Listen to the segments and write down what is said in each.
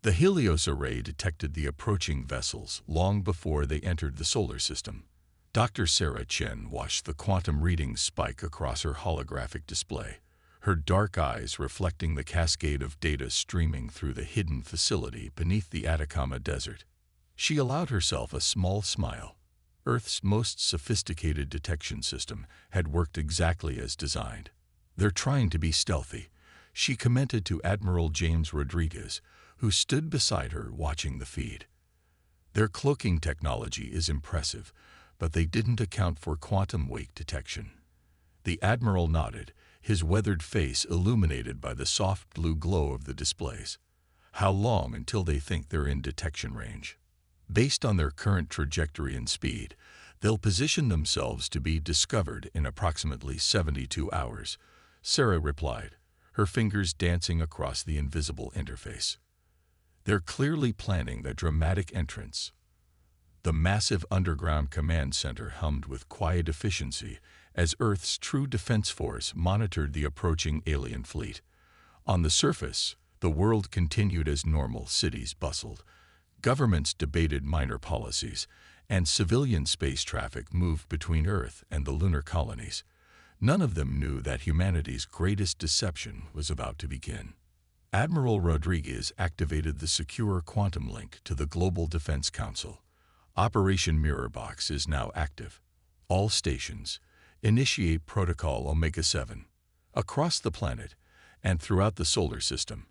The Helios array detected the approaching vessels long before they entered the solar system. Dr. Sarah Chen watched the quantum readings spike across her holographic display, her dark eyes reflecting the cascade of data streaming through the hidden facility beneath the Atacama Desert. She allowed herself a small smile. Earth's most sophisticated detection system had worked exactly as designed. "They're trying to be stealthy," she commented to Admiral James Rodriguez, who stood beside her watching the feed. "Their cloaking technology is impressive, but they didn't account for quantum wake detection." The Admiral nodded, his weathered face illuminated by the soft blue glow of the displays. "How long until they think they're in detection range?" "Based on their current trajectory and speed, they'll position themselves to be discovered in approximately 72 hours, Sarah replied, her fingers dancing across the invisible interface. "They're clearly planning their dramatic entrance." The massive underground command center hummed with quiet efficiency as Earth's true defense force monitored the approaching alien fleet. On the surface, the world continued as normal. Cities bustled, governments debated minor policies, and civilian space traffic moved between Earth and the lunar colonies. None of them knew that humanity's greatest deception was about to begin. Admiral Rodriguez activated the secure quantum link to the Global Defense Council. Operation Mirrorbox is now active. All stations, initiate Protocol Omega-7. Across the planet, and throughout the solar system,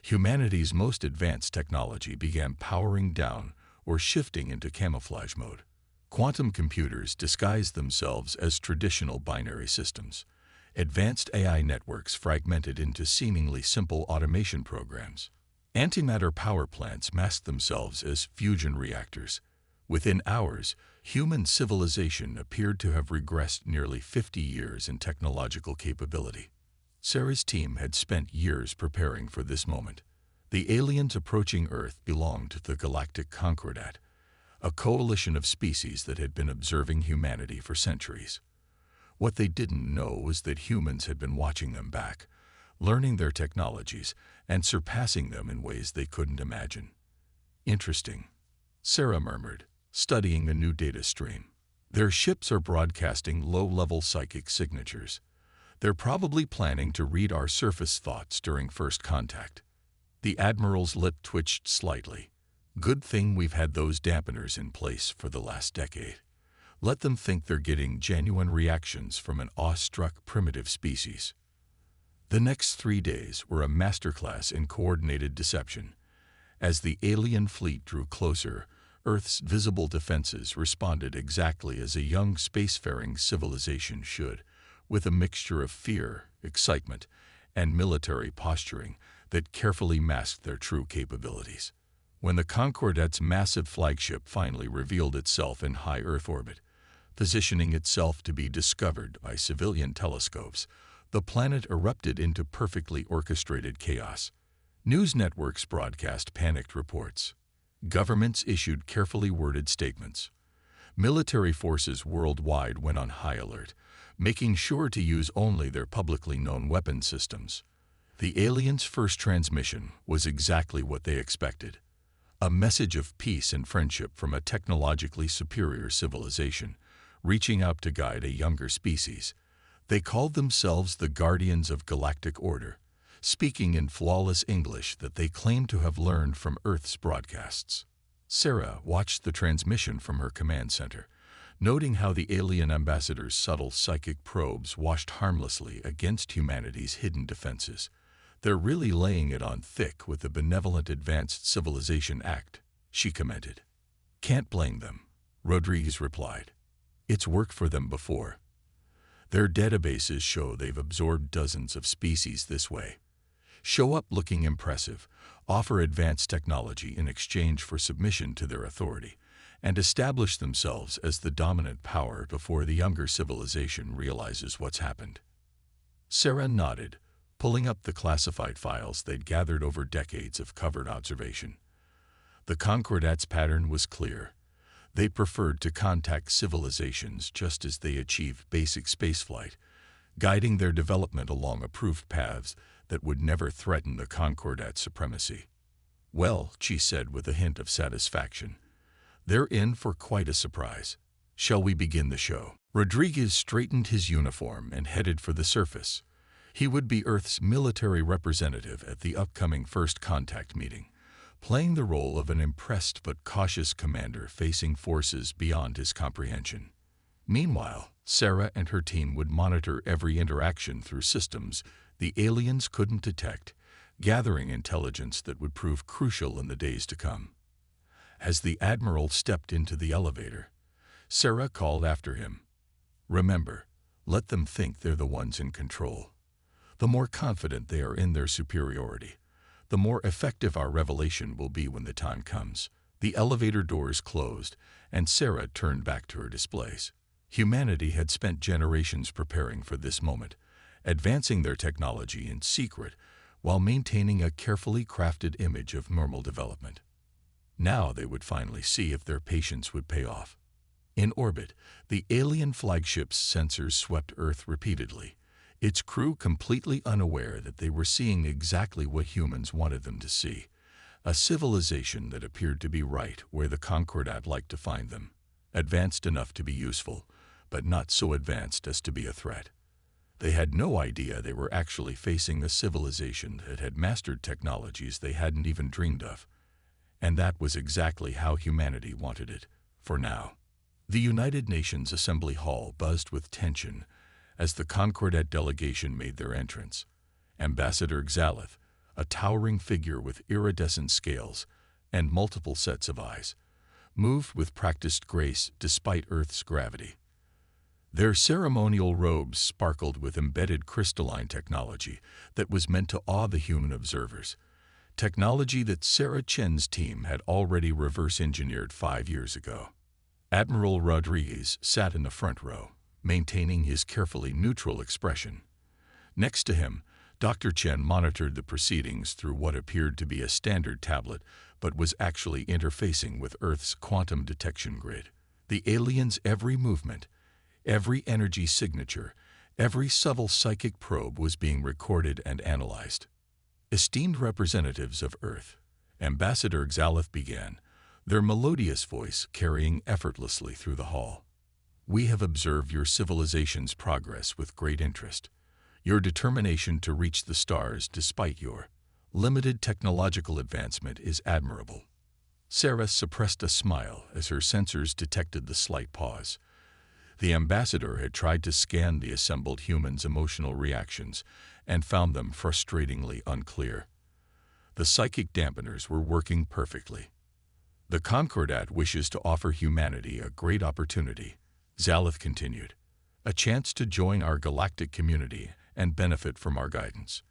humanity's most advanced technology began powering down or shifting into camouflage mode. Quantum computers disguised themselves as traditional binary systems. Advanced AI networks fragmented into seemingly simple automation programs. Antimatter power plants masked themselves as fusion reactors. Within hours, human civilization appeared to have regressed nearly 50 years in technological capability. Sarah's team had spent years preparing for this moment. The aliens approaching Earth belonged to the Galactic Concordat, a coalition of species that had been observing humanity for centuries. What they didn't know was that humans had been watching them back, learning their technologies and surpassing them in ways they couldn't imagine. "Interesting," Sarah murmured, studying a new data stream. "Their ships are broadcasting low-level psychic signatures. They're probably planning to read our surface thoughts during first contact." The Admiral's lip twitched slightly. "Good thing we've had those dampeners in place for the last decade. Let them think they're getting genuine reactions from an awestruck primitive species." The next 3 days were a masterclass in coordinated deception. As the alien fleet drew closer, Earth's visible defenses responded exactly as a young spacefaring civilization should, with a mixture of fear, excitement, and military posturing that carefully masked their true capabilities. When the Concordat's massive flagship finally revealed itself in high Earth orbit, positioning itself to be discovered by civilian telescopes, the planet erupted into perfectly orchestrated chaos. News networks broadcast panicked reports. Governments issued carefully worded statements. Military forces worldwide went on high alert, making sure to use only their publicly known weapon systems. The aliens' first transmission was exactly what they expected. A message of peace and friendship from a technologically superior civilization, reaching out to guide a younger species. They called themselves the Guardians of Galactic Order, speaking in flawless English that they claimed to have learned from Earth's broadcasts. Sarah watched the transmission from her command center, noting how the alien ambassador's subtle psychic probes washed harmlessly against humanity's hidden defenses. "They're really laying it on thick with the benevolent Advanced Civilization Act," she commented. "Can't blame them," Rodriguez replied. "It's worked for them before. Their databases show they've absorbed dozens of species this way. Show up looking impressive, offer advanced technology in exchange for submission to their authority, and establish themselves as the dominant power before the younger civilization realizes what's happened." Sarah nodded, pulling up the classified files they'd gathered over decades of covert observation. The Concordat's pattern was clear. They preferred to contact civilizations just as they achieved basic spaceflight, guiding their development along approved paths that would never threaten the Concordat's supremacy. "Well," she said with a hint of satisfaction, "they're in for quite a surprise. Shall we begin the show?" Rodriguez straightened his uniform and headed for the surface. He would be Earth's military representative at the upcoming First Contact meeting, playing the role of an impressed but cautious commander facing forces beyond his comprehension. Meanwhile, Sarah and her team would monitor every interaction through systems the aliens couldn't detect, gathering intelligence that would prove crucial in the days to come. As the Admiral stepped into the elevator, Sarah called after him, "Remember, let them think they're the ones in control. The more confident they are in their superiority, the more effective our revelation will be when the time comes." The elevator doors closed, and Sarah turned back to her displays. Humanity had spent generations preparing for this moment, advancing their technology in secret while maintaining a carefully crafted image of normal development. Now they would finally see if their patience would pay off. In orbit, the alien flagship's sensors swept Earth repeatedly, its crew completely unaware that they were seeing exactly what humans wanted them to see, a civilization that appeared to be right where the Concordat liked to find them, advanced enough to be useful, but not so advanced as to be a threat. They had no idea they were actually facing a civilization that had mastered technologies they hadn't even dreamed of. And that was exactly how humanity wanted it, for now. The United Nations Assembly Hall buzzed with tension as the Concordat delegation made their entrance. Ambassador Xalith, a towering figure with iridescent scales and multiple sets of eyes, moved with practiced grace despite Earth's gravity. Their ceremonial robes sparkled with embedded crystalline technology that was meant to awe the human observers, technology that Sarah Chen's team had already reverse-engineered 5 years ago. Admiral Rodriguez sat in the front row, maintaining his carefully neutral expression. Next to him, Dr. Chen monitored the proceedings through what appeared to be a standard tablet, but was actually interfacing with Earth's quantum detection grid. The aliens' every movement, every energy signature, every subtle psychic probe was being recorded and analyzed. Esteemed representatives of Earth, Ambassador Xalith began, their melodious voice carrying effortlessly through the hall. "We have observed your civilization's progress with great interest. Your determination to reach the stars despite your limited technological advancement is admirable." Sarah suppressed a smile as her sensors detected the slight pause. The ambassador had tried to scan the assembled humans' emotional reactions and found them frustratingly unclear. The psychic dampeners were working perfectly. "The Concordat wishes to offer humanity a great opportunity," Xalith continued, "a chance to join our galactic community and benefit from our guidance.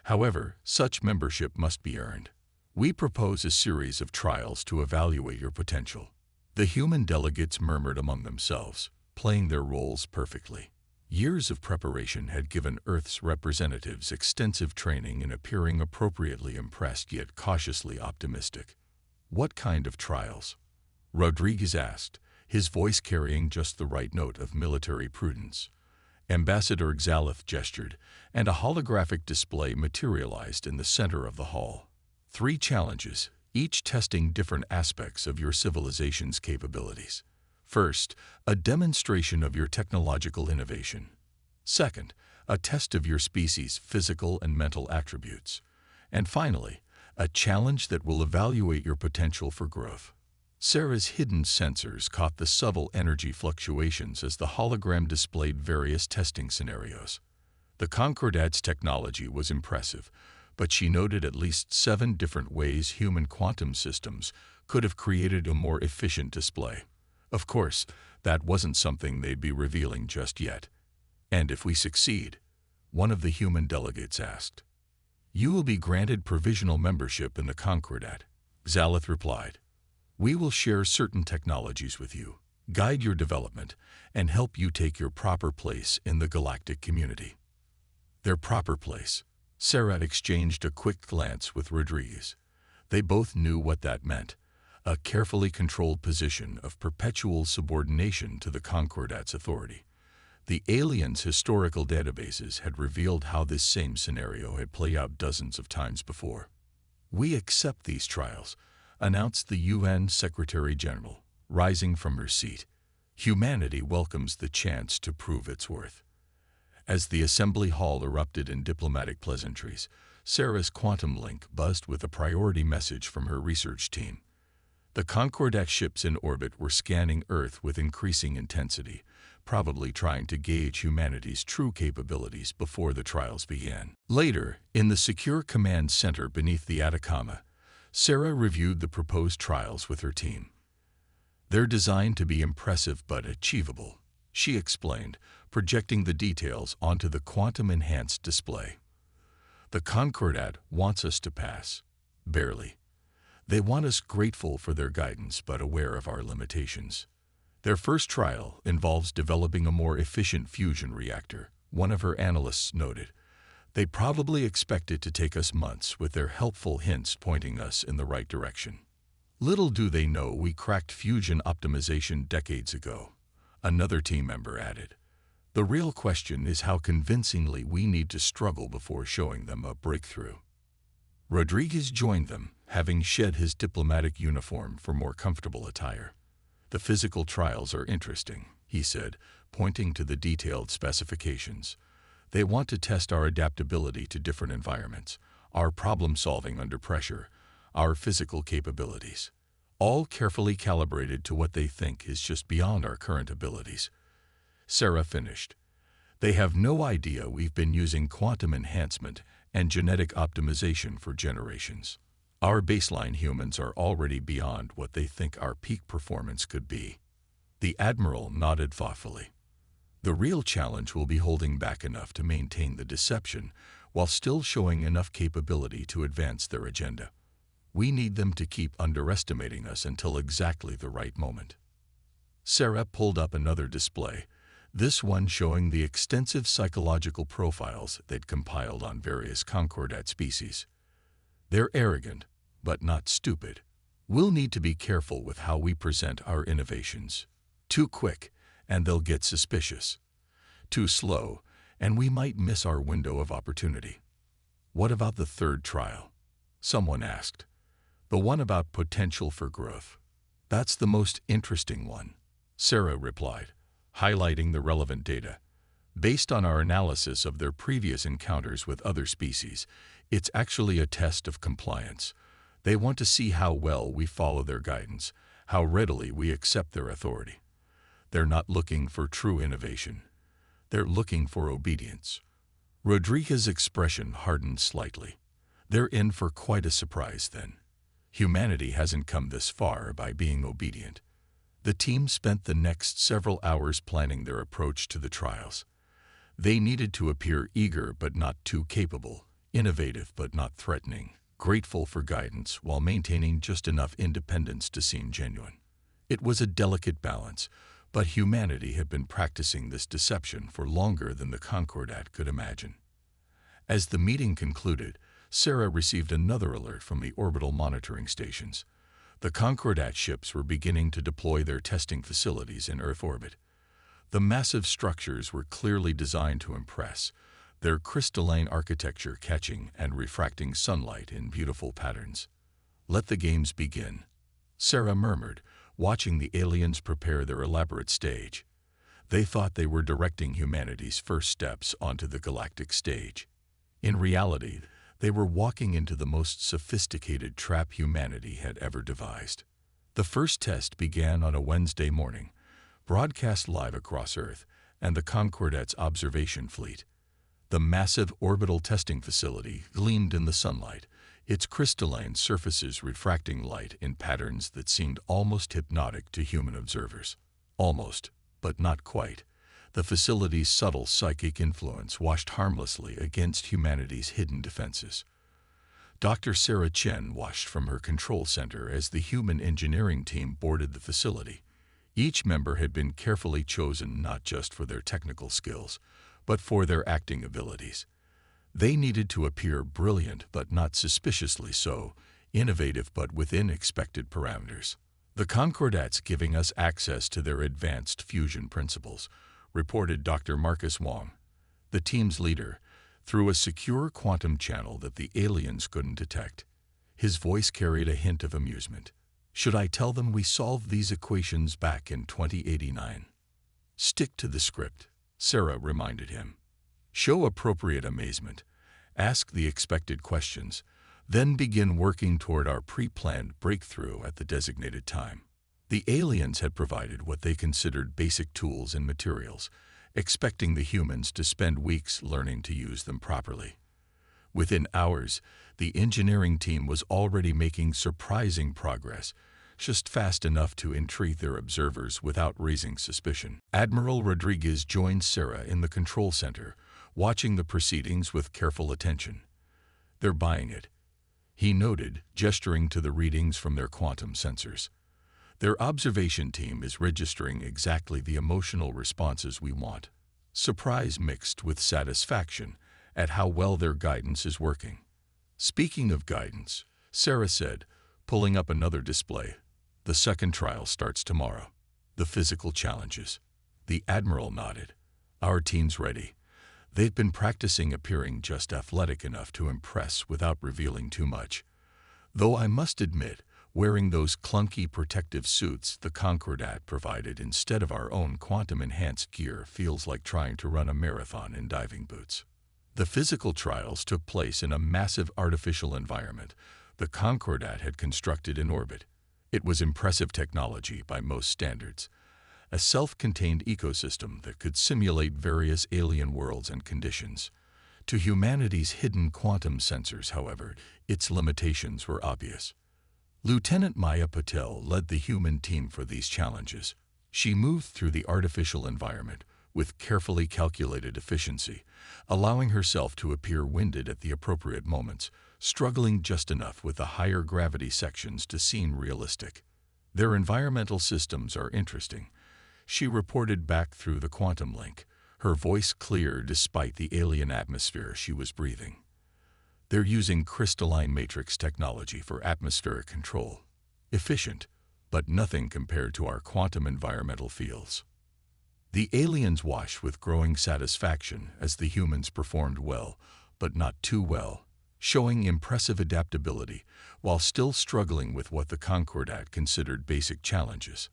However, such membership must be earned. We propose a series of trials to evaluate your potential." The human delegates murmured among themselves, playing their roles perfectly. Years of preparation had given Earth's representatives extensive training in appearing appropriately impressed yet cautiously optimistic. "What kind of trials?" Rodriguez asked, his voice carrying just the right note of military prudence. Ambassador Xalith gestured, and a holographic display materialized in the center of the hall. 3 challenges, each testing different aspects of your civilization's capabilities. First, a demonstration of your technological innovation. Second, a test of your species' physical and mental attributes. And finally, a challenge that will evaluate your potential for growth. Sarah's hidden sensors caught the subtle energy fluctuations as the hologram displayed various testing scenarios. The Concordat's technology was impressive, but she noted at least 7 different ways human quantum systems could have created a more efficient display. Of course, that wasn't something they'd be revealing just yet. "And if we succeed?" one of the human delegates asked. "You will be granted provisional membership in the Concordat," Xalith replied. "We will share certain technologies with you, guide your development, and help you take your proper place in the galactic community." Their proper place. Sarah exchanged a quick glance with Rodriguez. They both knew what that meant. A carefully controlled position of perpetual subordination to the Concordat's authority. The aliens' historical databases had revealed how this same scenario had played out dozens of times before. "We accept these trials," announced the UN Secretary-General, rising from her seat. "Humanity welcomes the chance to prove its worth." As the assembly hall erupted in diplomatic pleasantries, Sarah's quantum link buzzed with a priority message from her research team. The Concordat ships in orbit were scanning Earth with increasing intensity, probably trying to gauge humanity's true capabilities before the trials began. Later, in the secure command center beneath the Atacama, Sarah reviewed the proposed trials with her team. "They're designed to be impressive but achievable," she explained, projecting the details onto the quantum-enhanced display. "The Concordat wants us to pass. Barely. They want us grateful for their guidance but aware of our limitations. Their first trial involves developing a more efficient fusion reactor," one of her analysts noted. "They probably expect it to take us months, with their helpful hints pointing us in the right direction." "Little do they know we cracked fusion optimization decades ago," another team member added. "The real question is how convincingly we need to struggle before showing them a breakthrough." Rodriguez joined them, having shed his diplomatic uniform for more comfortable attire. "The physical trials are interesting," he said, pointing to the detailed specifications. "They want to test our adaptability to different environments, our problem-solving under pressure, our physical capabilities, all carefully calibrated to what they think is just beyond our current abilities." Sarah finished. "They have no idea we've been using quantum enhancement and genetic optimization for generations. Our baseline humans are already beyond what they think our peak performance could be." The Admiral nodded thoughtfully. "The real challenge will be holding back enough to maintain the deception while still showing enough capability to advance their agenda. We need them to keep underestimating us until exactly the right moment." Sarah pulled up another display, this one showing the extensive psychological profiles they'd compiled on various Concordat species. "They're arrogant, but not stupid. We'll need to be careful with how we present our innovations. Too quick, and they'll get suspicious. Too slow, and we might miss our window of opportunity." "What about the third trial?" someone asked. "The one about potential for growth." "That's the most interesting one," Sarah replied, highlighting the relevant data. "Based on our analysis of their previous encounters with other species, it's actually a test of compliance. They want to see how well we follow their guidance, how readily we accept their authority. They're not looking for true innovation. They're looking for obedience." Rodriguez's expression hardened slightly. "They're in for quite a surprise then. Humanity hasn't come this far by being obedient." The team spent the next several hours planning their approach to the trials. They needed to appear eager but not too capable, innovative but not threatening, grateful for guidance while maintaining just enough independence to seem genuine. It was a delicate balance, but humanity had been practicing this deception for longer than the Concordat could imagine. As the meeting concluded, Sarah received another alert from the orbital monitoring stations. The Concordat ships were beginning to deploy their testing facilities in Earth orbit. The massive structures were clearly designed to impress, their crystalline architecture catching and refracting sunlight in beautiful patterns. "Let the games begin," Sarah murmured, watching the aliens prepare their elaborate stage. They thought they were directing humanity's first steps onto the galactic stage. In reality, they were walking into the most sophisticated trap humanity had ever devised. The first test began on a Wednesday morning, broadcast live across Earth and the Concordat's observation fleet. The massive orbital testing facility gleamed in the sunlight, its crystalline surfaces refracting light in patterns that seemed almost hypnotic to human observers. Almost, but not quite. The facility's subtle psychic influence washed harmlessly against humanity's hidden defenses. Dr. Sarah Chen watched from her control center as the human engineering team boarded the facility. Each member had been carefully chosen not just for their technical skills, but for their acting abilities. They needed to appear brilliant but not suspiciously so, innovative but within expected parameters. "The Concordat's giving us access to their advanced fusion principles," reported Dr. Marcus Wong, the team's leader, through a secure quantum channel that the aliens couldn't detect. His voice carried a hint of amusement. "Should I tell them we solved these equations back in 2089? "Stick to the script," Sarah reminded him. "Show appropriate amazement. Ask the expected questions, then begin working toward our pre-planned breakthrough at the designated time." The aliens had provided what they considered basic tools and materials, expecting the humans to spend weeks learning to use them properly. Within hours, the engineering team was already making surprising progress, just fast enough to intrigue their observers without raising suspicion. Admiral Rodriguez joined Sarah in the control center, watching the proceedings with careful attention. "They're buying it," he noted, gesturing to the readings from their quantum sensors. "Their observation team is registering exactly the emotional responses we want." Surprise mixed with satisfaction at how well their guidance is working. "Speaking of guidance," Sarah said, pulling up another display, "the second trial starts tomorrow. The physical challenges." The Admiral nodded. "Our team's ready. They've been practicing appearing just athletic enough to impress without revealing too much. Though I must admit, wearing those clunky protective suits the Concordat provided instead of our own quantum-enhanced gear feels like trying to run a marathon in diving boots." The physical trials took place in a massive artificial environment the Concordat had constructed in orbit. It was impressive technology by most standards, a self-contained ecosystem that could simulate various alien worlds and conditions. To humanity's hidden quantum sensors, however, its limitations were obvious. Lieutenant Maya Patel led the human team for these challenges. She moved through the artificial environment with carefully calculated efficiency, allowing herself to appear winded at the appropriate moments, struggling just enough with the higher gravity sections to seem realistic. "Their environmental systems are interesting," she reported back through the quantum link, her voice clear despite the alien atmosphere she was breathing. "They're using crystalline matrix technology for atmospheric control. Efficient, but nothing compared to our quantum environmental fields." The aliens watched with growing satisfaction as the humans performed well, but not too well, showing impressive adaptability while still struggling with what the Concordat considered basic challenges.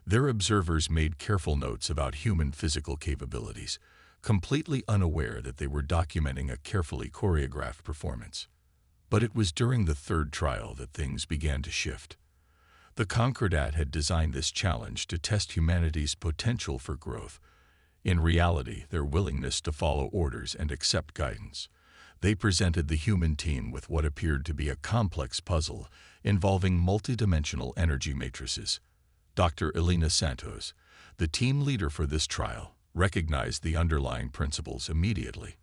Their observers made careful notes about human physical capabilities, completely unaware that they were documenting a carefully choreographed performance. But it was during the third trial that things began to shift. The Concordat had designed this challenge to test humanity's potential for growth. In reality, their willingness to follow orders and accept guidance. They presented the human team with what appeared to be a complex puzzle involving multidimensional energy matrices. Dr. Elena Santos, the team leader for this trial, recognized the underlying principles immediately.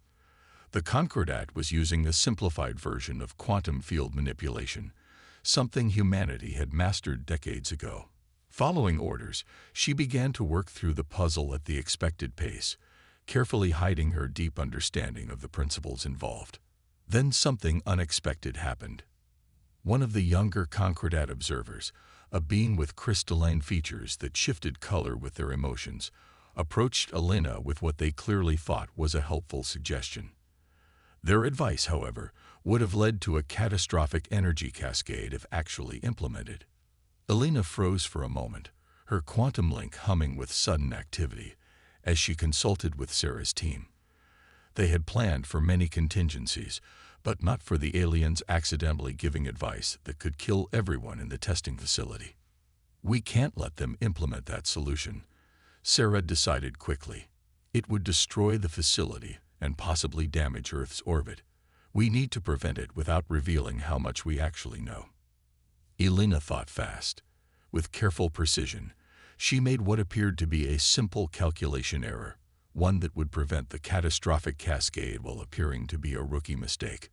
The Concordat was using a simplified version of quantum field manipulation, something humanity had mastered decades ago. Following orders, she began to work through the puzzle at the expected pace, carefully hiding her deep understanding of the principles involved. Then something unexpected happened. One of the younger Concordat observers, a being with crystalline features that shifted color with their emotions, approached Elena with what they clearly thought was a helpful suggestion. Their advice, however, would have led to a catastrophic energy cascade if actually implemented. Elena froze for a moment, her quantum link humming with sudden activity, as she consulted with Sarah's team. They had planned for many contingencies, but not for the aliens accidentally giving advice that could kill everyone in the testing facility. "We can't let them implement that solution," Sarah decided quickly. "It would destroy the facility and possibly damage Earth's orbit. We need to prevent it without revealing how much we actually know." Elena thought fast. With careful precision, she made what appeared to be a simple calculation error, one that would prevent the catastrophic cascade while appearing to be a rookie mistake.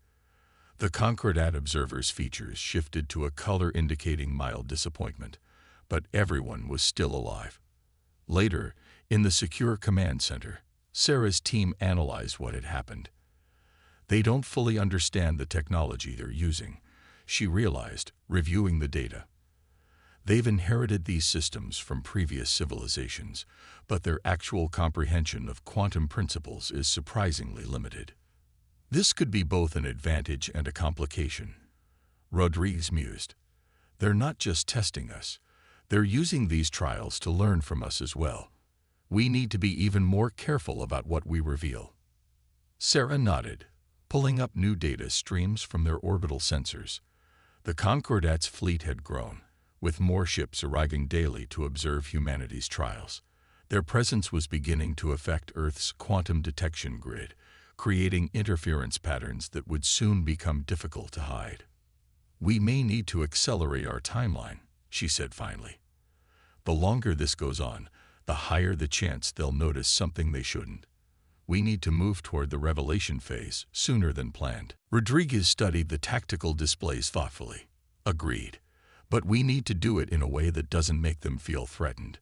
The Concordat observer's features shifted to a color indicating mild disappointment, but everyone was still alive. Later, in the secure command center, Sarah's team analyzed what had happened. "They don't fully understand the technology they're using," she realized, reviewing the data. "They've inherited these systems from previous civilizations, but their actual comprehension of quantum principles is surprisingly limited." This could be both an advantage and a complication. Rodriguez mused. They're not just testing us. They're using these trials to learn from us as well. We need to be even more careful about what we reveal. Sarah nodded, pulling up new data streams from their orbital sensors. The Concordat's fleet had grown, with more ships arriving daily to observe humanity's trials. Their presence was beginning to affect Earth's quantum detection grid, creating interference patterns that would soon become difficult to hide. We may need to accelerate our timeline, she said finally. The longer this goes on, the higher the chance they'll notice something they shouldn't. We need to move toward the revelation phase sooner than planned. Rodriguez studied the tactical displays thoughtfully. Agreed. But we need to do it in a way that doesn't make them feel threatened.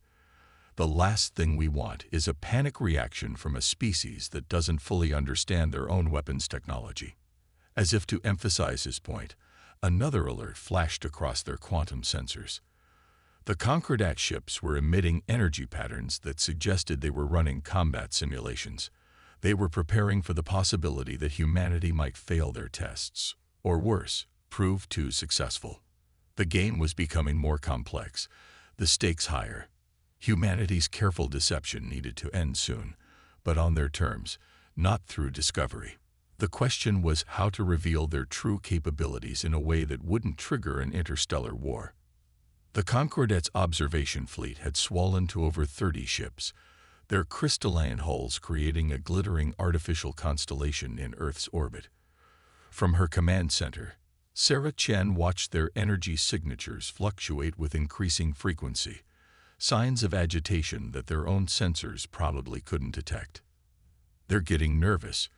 The last thing we want is a panic reaction from a species that doesn't fully understand their own weapons technology. As if to emphasize his point, another alert flashed across their quantum sensors. The Concordat ships were emitting energy patterns that suggested they were running combat simulations. They were preparing for the possibility that humanity might fail their tests, or worse, prove too successful. The game was becoming more complex, the stakes higher. Humanity's careful deception needed to end soon, but on their terms, not through discovery. The question was how to reveal their true capabilities in a way that wouldn't trigger an interstellar war. The Concordat's observation fleet had swollen to over 30 ships, their crystalline hulls creating a glittering artificial constellation in Earth's orbit. From her command center, Sarah Chen watched their energy signatures fluctuate with increasing frequency, signs of agitation that their own sensors probably couldn't detect. "They're getting nervous,"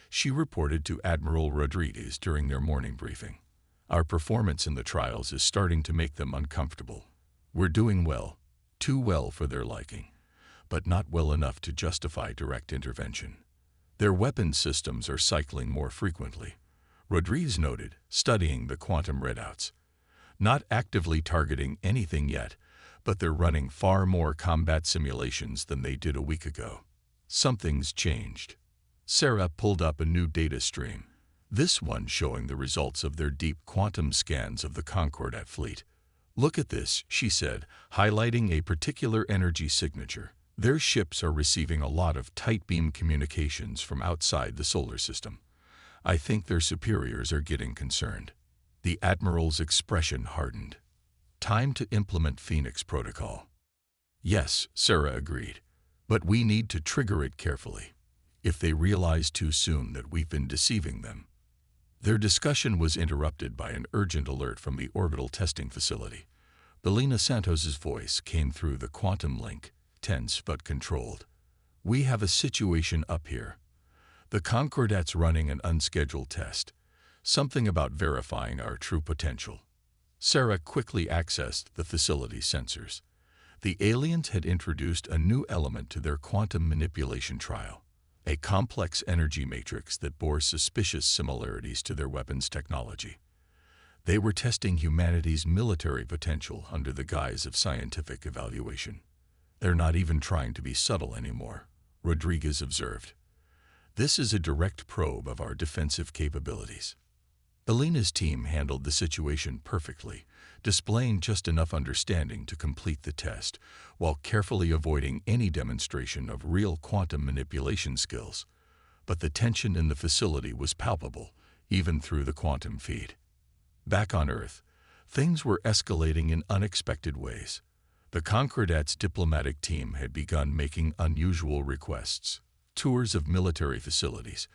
she reported to Admiral Rodriguez during their morning briefing. "Our performance in the trials is starting to make them uncomfortable. We're doing well, too well for their liking, but not well enough to justify direct intervention. Their weapons systems are cycling more frequently," Rodriguez noted, studying the quantum readouts. "Not actively targeting anything yet, but they're running far more combat simulations than they did a week ago. Something's changed." Sarah pulled up a new data stream, this one showing the results of their deep quantum scans of the Concordat fleet. "Look at this," she said, highlighting a particular energy signature. "Their ships are receiving a lot of tight beam communications from outside the solar system. I think their superiors are getting concerned." The Admiral's expression hardened. "Time to implement Phoenix Protocol." "Yes," Sarah agreed, "but we need to trigger it carefully. If they realize too soon that we've been deceiving them." Their discussion was interrupted by an urgent alert from the orbital testing facility. Belina Santos's voice came through the quantum link, tense but controlled. "We have a situation up here. The Concordat's running an unscheduled test, something about verifying our true potential." Sarah quickly accessed the facility's sensors. The aliens had introduced a new element to their quantum manipulation trial, a complex energy matrix that bore suspicious similarities to their weapons technology. They were testing humanity's military potential under the guise of scientific evaluation. "They're not even trying to be subtle anymore," Rodriguez observed. "This is a direct probe of our defensive capabilities." Belina's team handled the situation perfectly, displaying just enough understanding to complete the test, while carefully avoiding any demonstration of real quantum manipulation skills. But the tension in the facility was palpable, even through the quantum feed. Back on Earth, things were escalating in unexpected ways. The Concordat's diplomatic team had begun making unusual requests: tours of military facilities,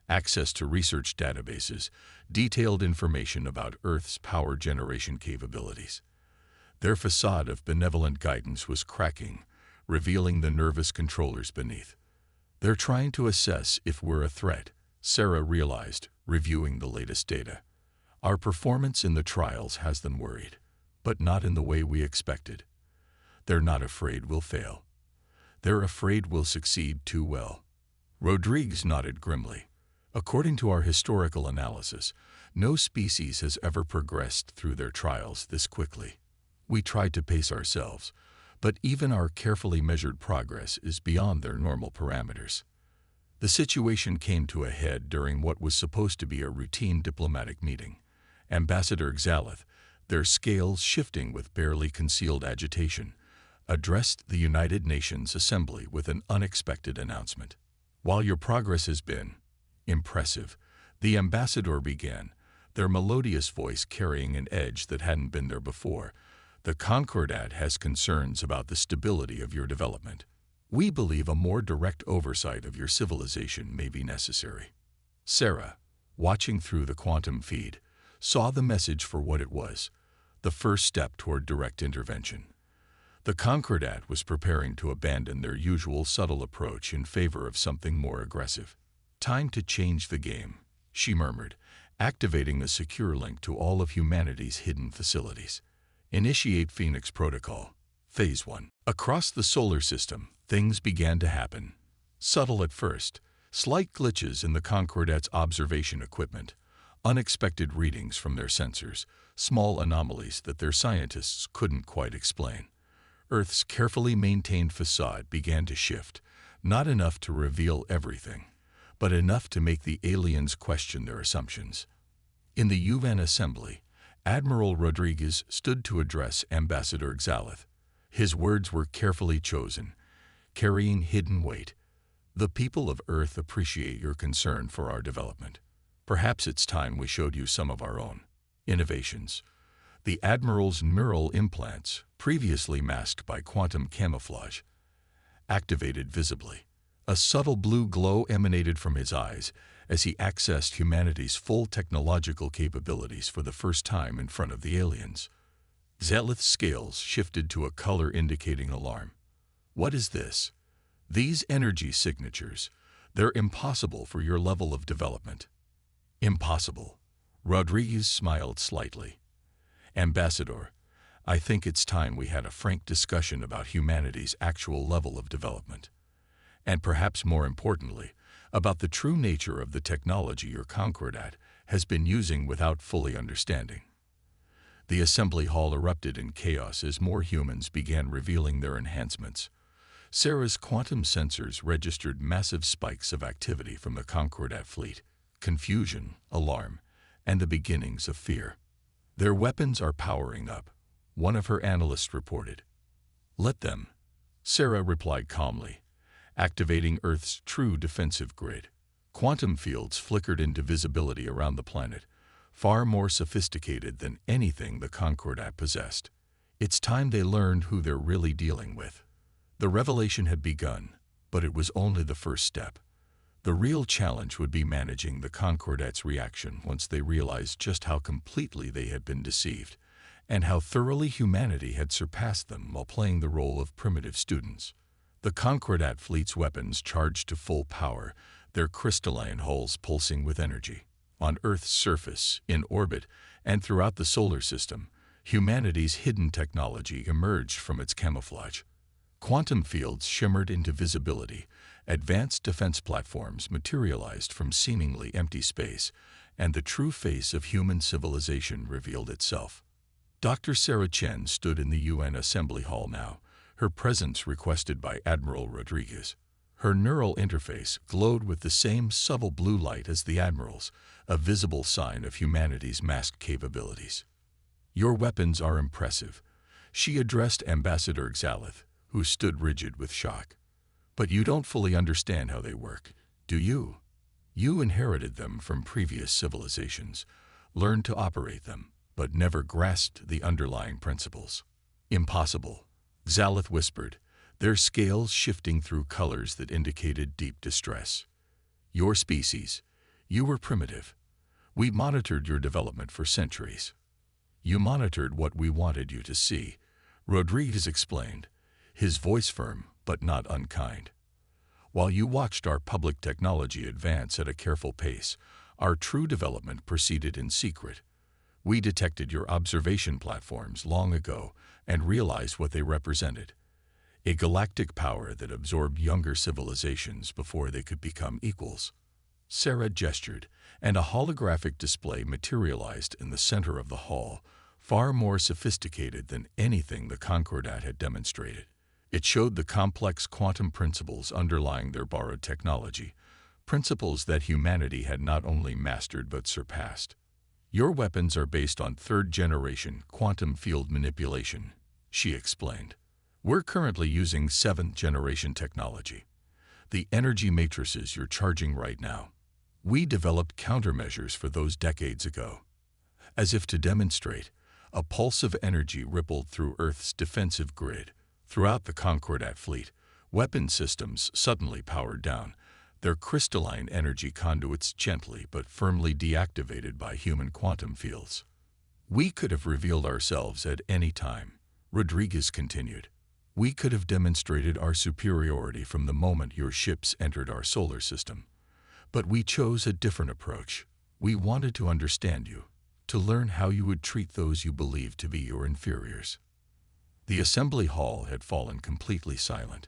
access to research databases, detailed information about Earth's power generation capabilities. Their facade of benevolent guidance was cracking, revealing the nervous controllers beneath. "They're trying to assess if we're a threat," Sarah realized, reviewing the latest data. "Our performance in the trials has them worried, but not in the way we expected. They're not afraid we'll fail. They're afraid we'll succeed too well." Rodriguez nodded grimly. "According to our historical analysis, no species has ever progressed through their trials this quickly. We tried to pace ourselves, but even our carefully measured progress is beyond their normal parameters." The situation came to a head during what was supposed to be a routine diplomatic meeting. Ambassador Xalith, their scales shifting with barely concealed agitation, addressed the United Nations Assembly with an unexpected announcement. While your progress has been impressive, the ambassador began, their melodious voice carrying an edge that hadn't been there before. The Concordat has concerns about the stability of your development. We believe a more direct oversight of your civilization may be necessary. Sarah, watching through the quantum feed, saw the message for what it was, the first step toward direct intervention. The Concordat was preparing to abandon their usual subtle approach in favor of something more aggressive. Time to change the game, she murmured, activating a secure link to all of humanity's hidden facilities. Initiate Phoenix Protocol. Phase 1. Across the solar system, things began to happen. Subtle at first, slight glitches in the Concordat's observation equipment, unexpected readings from their sensors, small anomalies that their scientists couldn't quite explain. Earth's carefully maintained facade began to shift, not enough to reveal everything, but enough to make the aliens question their assumptions. In the UN Assembly, Admiral Rodriguez stood to address Ambassador Xalith. His words were carefully chosen, carrying hidden weight. The people of Earth appreciate your concern for our development. Perhaps it's time we showed you some of our own innovations. The Admiral's neural implants, previously masked by quantum camouflage, activated visibly. A subtle blue glow emanated from his eyes as he accessed humanity's full technological capabilities for the first time in front of the aliens. Xalith's scales shifted to a color indicating alarm. What is this? These energy signatures, they're impossible for your level of development. Impossible. Rodriguez smiled slightly. Ambassador, I think it's time we had a frank discussion about humanity's actual level of development. And perhaps more importantly, about the true nature of the technology your Concordat has been using without fully understanding. The assembly hall erupted in chaos as more humans began revealing their enhancements. Sarah's quantum sensors registered massive spikes of activity from the Concordat fleet, confusion, alarm, and the beginnings of fear. Their weapons are powering up, one of her analysts reported. Let them, Sarah replied calmly, activating Earth's true defensive grid. Quantum fields flickered into visibility around the planet, far more sophisticated than anything the Concordat possessed. It's time they learned who they're really dealing with. The revelation had begun, but it was only the first step. The real challenge would be managing the Concordat's reaction once they realized just how completely they had been deceived, and how thoroughly humanity had surpassed them while playing the role of primitive students. The Concordat fleet's weapons charged to full power, their crystalline hulls pulsing with energy. On Earth's surface, in orbit, and throughout the solar system, humanity's hidden technology emerged from its camouflage. Quantum fields shimmered into visibility, advanced defense platforms materialized from seemingly empty space, and the true face of human civilization revealed itself. Dr. Sarah Chen stood in the UN Assembly Hall now, her presence requested by Admiral Rodriguez. Her neural interface glowed with the same subtle blue light as the Admiral's, a visible sign of humanity's masked capabilities. Your weapons are impressive, she addressed Ambassador Xalith, who stood rigid with shock. But you don't fully understand how they work, do you? You inherited them from previous civilizations, learned to operate them, but never grasped the underlying principles. Impossible, Xalith whispered, their scales shifting through colors that indicated deep distress. Your species, you were primitive. We monitored your development for centuries. You monitored what we wanted you to see, Rodriguez explained, his voice firm but not unkind. While you watched our public technology advance at a careful pace, our true development proceeded in secret. We detected your observation platforms long ago and realized what they represented. A galactic power that absorbed younger civilizations before they could become equals. Sarah gestured, and a holographic display materialized in the center of the hall, far more sophisticated than anything the Concordat had demonstrated. It showed the complex quantum principles underlying their borrowed technology, principles that humanity had not only mastered but surpassed. Your weapons are based on third-generation quantum field manipulation, she explained. We're currently using seventh-generation technology. The energy matrices you're charging right now. We developed countermeasures for those decades ago. As if to demonstrate, a pulse of energy rippled through Earth's defensive grid. Throughout the Concordat fleet, weapon systems suddenly powered down, their crystalline energy conduits gently but firmly deactivated by human quantum fields. We could have revealed ourselves at any time, Rodriguez continued. We could have demonstrated our superiority from the moment your ships entered our solar system. But we chose a different approach. We wanted to understand you, to learn how you would treat those you believed to be your inferiors. The assembly hall had fallen completely silent.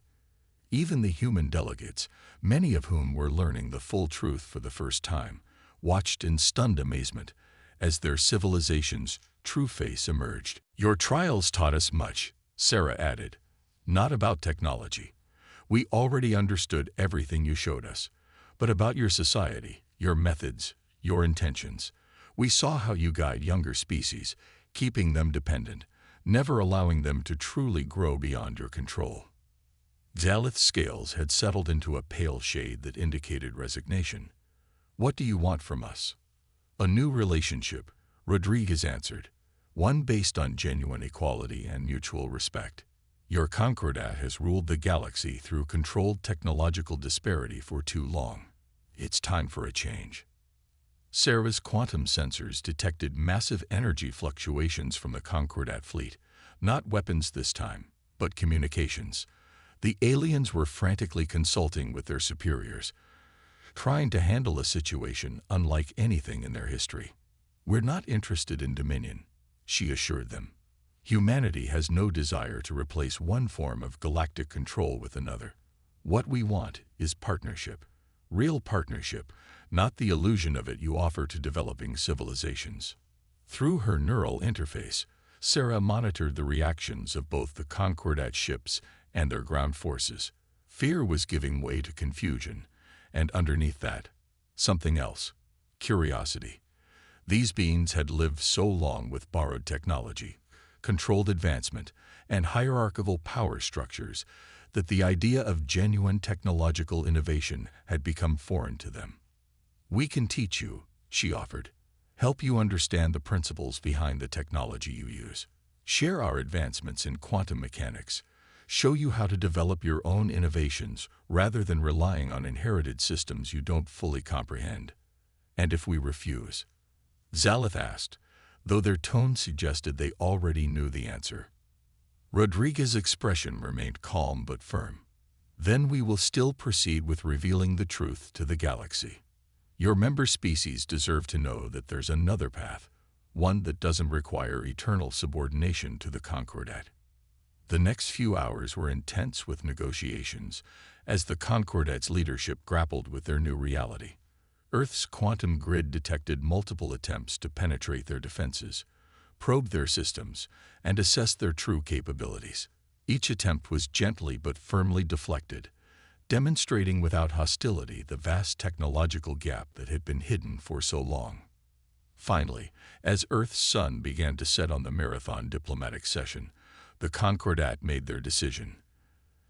Even the human delegates, many of whom were learning the full truth for the first time, watched in stunned amazement as their civilization's true face emerged. Your trials taught us much, Sarah added. Not about technology. We already understood everything you showed us, but about your society, your methods, your intentions. We saw how you guide younger species, keeping them dependent, never allowing them to truly grow beyond your control. Zalith's scales had settled into a pale shade that indicated resignation. What do you want from us? A new relationship, Rodriguez answered, one based on genuine equality and mutual respect. Your Concordat has ruled the galaxy through controlled technological disparity for too long. It's time for a change. Sarah's quantum sensors detected massive energy fluctuations from the Concordat fleet, not weapons this time, but communications. The aliens were frantically consulting with their superiors, trying to handle a situation unlike anything in their history. We're not interested in dominion, she assured them. Humanity has no desire to replace one form of galactic control with another. What we want is partnership. Real partnership, not the illusion of it you offer to developing civilizations. Through her neural interface, Sarah monitored the reactions of both the Concordat ships and their ground forces. Fear was giving way to confusion, and underneath that, something else, curiosity. These beings had lived so long with borrowed technology, controlled advancement, and hierarchical power structures that the idea of genuine technological innovation had become foreign to them. We can teach you, she offered, help you understand the principles behind the technology you use, share our advancements in quantum mechanics, show you how to develop your own innovations rather than relying on inherited systems you don't fully comprehend. And if we refuse? Zalith asked, though their tone suggested they already knew the answer. Rodriguez's expression remained calm but firm. Then we will still proceed with revealing the truth to the galaxy. Your member species deserve to know that there's another path, one that doesn't require eternal subordination to the Concordat. The next few hours were intense with negotiations, as the Concordat's leadership grappled with their new reality. Earth's quantum grid detected multiple attempts to penetrate their defenses, probe their systems, and assess their true capabilities. Each attempt was gently but firmly deflected, demonstrating without hostility the vast technological gap that had been hidden for so long. Finally, as Earth's sun began to set on the marathon diplomatic session, the Concordat made their decision.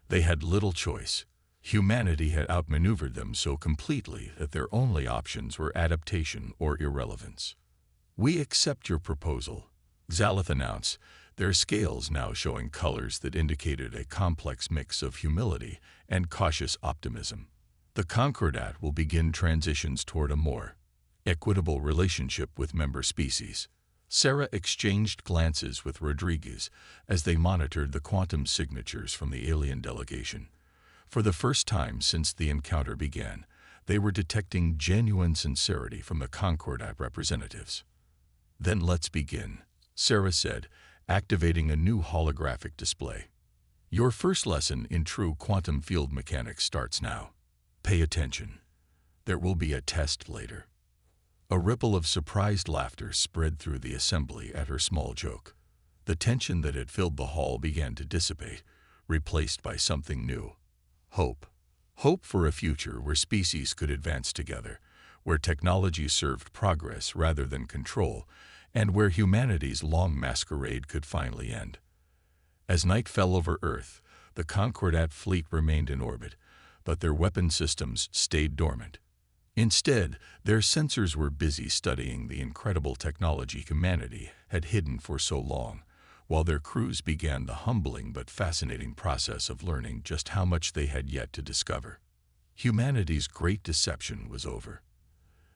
They had little choice. Humanity had outmaneuvered them so completely that their only options were adaptation or irrelevance. We accept your proposal, Zalith announced, their scales now showing colors that indicated a complex mix of humility and cautious optimism. The Concordat will begin transitions toward a more equitable relationship with member species. Sarah exchanged glances with Rodriguez as they monitored the quantum signatures from the alien delegation. For the first time since the encounter began, they were detecting genuine sincerity from the Concordat representatives. Then let's begin, Sarah said, activating a new holographic display. Your first lesson in true quantum field mechanics starts now. Pay attention. There will be a test later. A ripple of surprised laughter spread through the assembly at her small joke. The tension that had filled the hall began to dissipate, replaced by something new. Hope. Hope for a future where species could advance together, where technology served progress rather than control, and where humanity's long masquerade could finally end. As night fell over Earth, the Concordat fleet remained in orbit, but their weapon systems stayed dormant. Instead, their sensors were busy studying the incredible technology humanity had hidden for so long, while their crews began the humbling but fascinating process of learning just how much they had yet to discover. Humanity's great deception was over.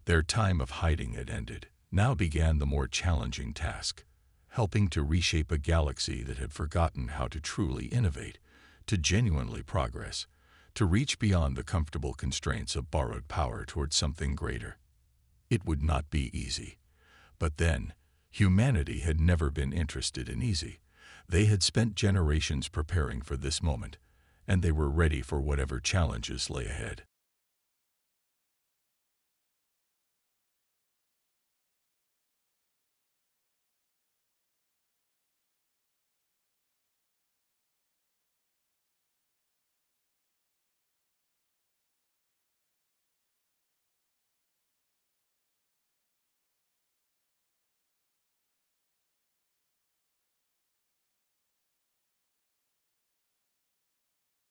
Their time of hiding had ended. Now began the more challenging task, helping to reshape a galaxy that had forgotten how to truly innovate, to genuinely progress, to reach beyond the comfortable constraints of borrowed power towards something greater. It would not be easy. But then, humanity had never been interested in easy. They had spent generations preparing for this moment, and they were ready for whatever challenges lay ahead.